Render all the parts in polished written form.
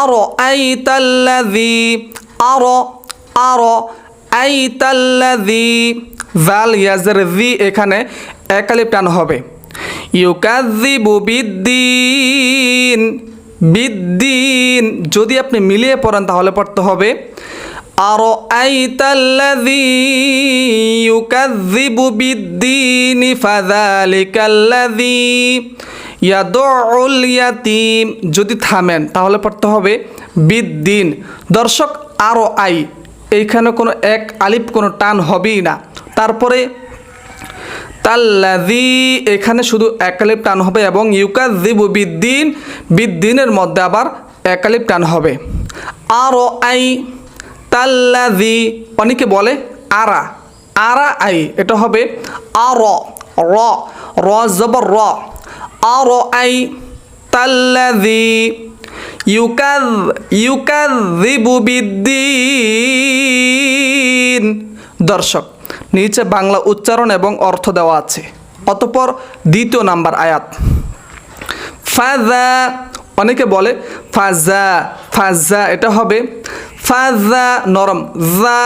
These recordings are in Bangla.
আরাআইতাল্লাযী আরাআইতাল্লাযী জাল ইয়াজের জি এখানে এক আলিফ টান হবে। ইউকাযযিবু বিদ্দিন বিদ্দিন যদি আপনি মিলিয়ে পড়েন তাহলে পড়তে হবে আরাআইতাল্লাযী ইউকাযযিবু বিদ্দিন ফাযালিকাল্লাযী ইয়াদউল ইয়াতীম যদি থামেন তাহলে পড়তে হবে বিদ্দিন। দর্শক আরো আই এইখানে কোনো এক আলিফ কোনো টান হবেই না। তারপরে তাল্লাযী এখানে শুধু এক আলিফ টান হবে এবং ইউকাযযিবু বিদ্দিন বিদ্দিনের মধ্যে আবার এক আলিফ টান হবে। আরো আই তাল্লাযী অনেকে বলে আরা আরা আই এটা হবে আর র র জবর র আরো আই তাল্লাযী ইউকাযযিবু বিদ্দিন। দর্শক নিচে বাংলা উচ্চারণ এবং অর্থ দেওয়া আছে। অতঃপর দ্বিতীয় নাম্বার আয়াত ফাযা অনেকে বলে ফাযা ফাযা এটা হবে ফাযা নরম যা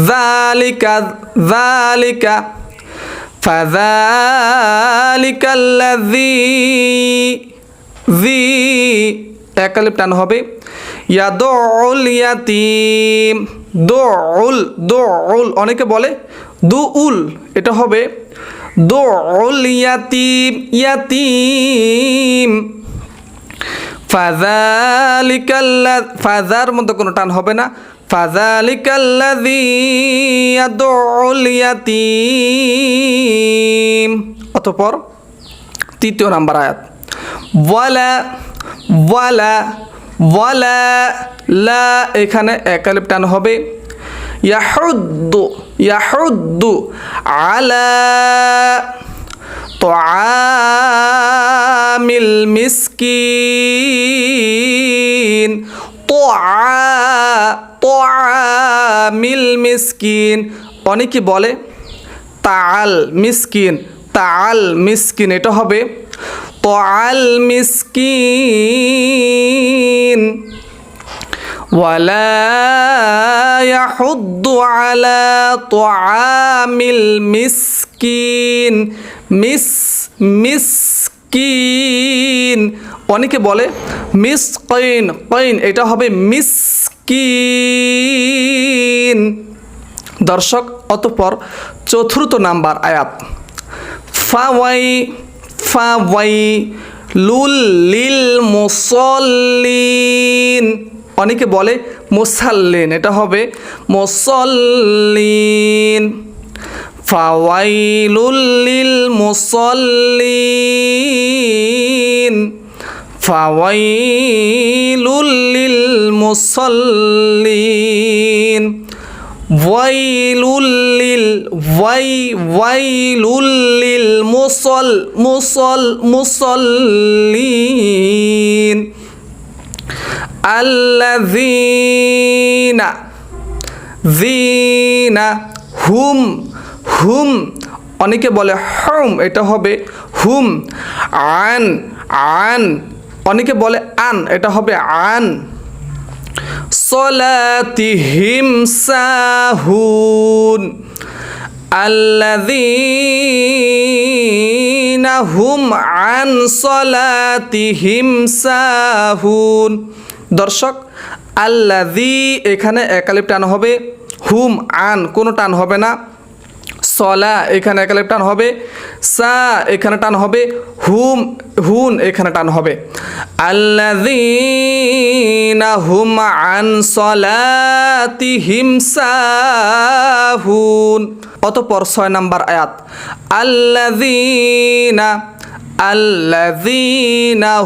যালিকা যালিকা ফাযালিকাল্লাযী জি এক আলিফ টান হবে ইয়াদউল ইয়াতীম দুউল দুউল অনেকে বলে দুউল এটা হবে দুউল ইয়াতীম ইয়াতীম ফাযার মধ্যে কোনো টান হবে না ফাযালিকাল্লাযী ইয়াদউল ইয়াতীম। অতঃপর তৃতীয় নাম্বার আয়াত ওয়ালা ওয়ালা ওয়ালা লা এখানে এক আলিফ টান হবে ইয়াহুদ্দু ইয়াহুদ্দু আলা তুআমিল মিসকিন তুআমিল মিসকিন অনেকে বলে তাআল মিসকিন তাআল মিসকিন এটা হবে তুআল মিসকিন ওয়ালা ইয়াহুদ্দু আলা তুআমিল মিসকিন মিসকিন অনেকে বলে মিসকিন কইন এটা হবে মিসকিন। দর্শক অতঃপর চতুর্থ নাম্বার আয়াত ফাওয়াইলুল লিল মুসাল্লিন অনেকে বলে মুসাল্লিন এটা হবে মুসাল্লিন ফাওয়াইলুল লিল মুসাল্লিন ফাওয়াইলুল লিল মুসাল্লিন ওয়াইলুল লিল মুসাল্লিন আল্লাযীনা যিনা হুম হুম অনেকে বলে হুম এটা হবে হুম আন আন অনেকে বলে আন এটা হবে আন সলাতিহিম সাহুন আল্লাযীনা হুম আন সলাতিহিম সাহুন। দর্শক আল্লাযী এখানে এক আলিফ টান হবে হুম আন কোনো টান হবে না সলা এখানে এক আলিফ টান হবে সা এখানে টান হবে হুম হুন এখানে টান হবে আল্লাযীনা হুম আন সলাতিহিম সাহুন। অতঃপর 6 নাম্বার আয়াত আল্লাযীনা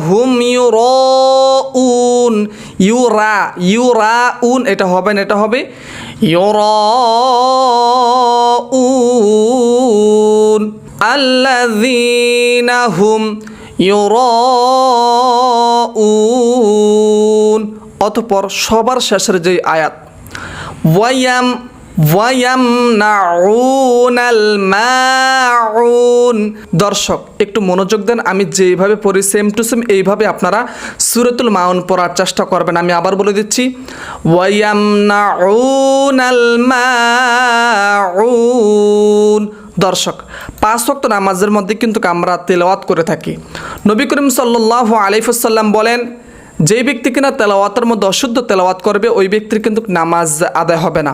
হুম ইউরাউন ইউরাউন এটা হবে না এটা হবে ইউরাউন আল্লাযীনা হুম ইউরাউন। অতঃপর সবার শেষের যে আয়াত ওয়ায়ামনাউনাল মাউন। দর্শক একটু মনোযোগ দেন, আমি যেইভাবে পড়ি সেম টু সেম এইভাবে আপনারা সূরাতুল মাউন পড়ার চেষ্টা করবেন। আমি আবার বলে দিচ্ছি, ওয়ায়ামনাউনাল মাউন। দর্শক 5 ওয়াক্ত নামাজের মধ্যে কিন্তু আমরা তেলাওয়াত করে থাকি। নবী করিম সাল্লাল্লাহু আলাইহি ওয়াসাল্লাম বলেন, যেই ব্যক্তি কিনা তেলাওয়াতের মধ্যে অশুদ্ধ তেলাওয়াত করবে ওই ব্যক্তির কিন্তু নামাজ আদায় হবে না।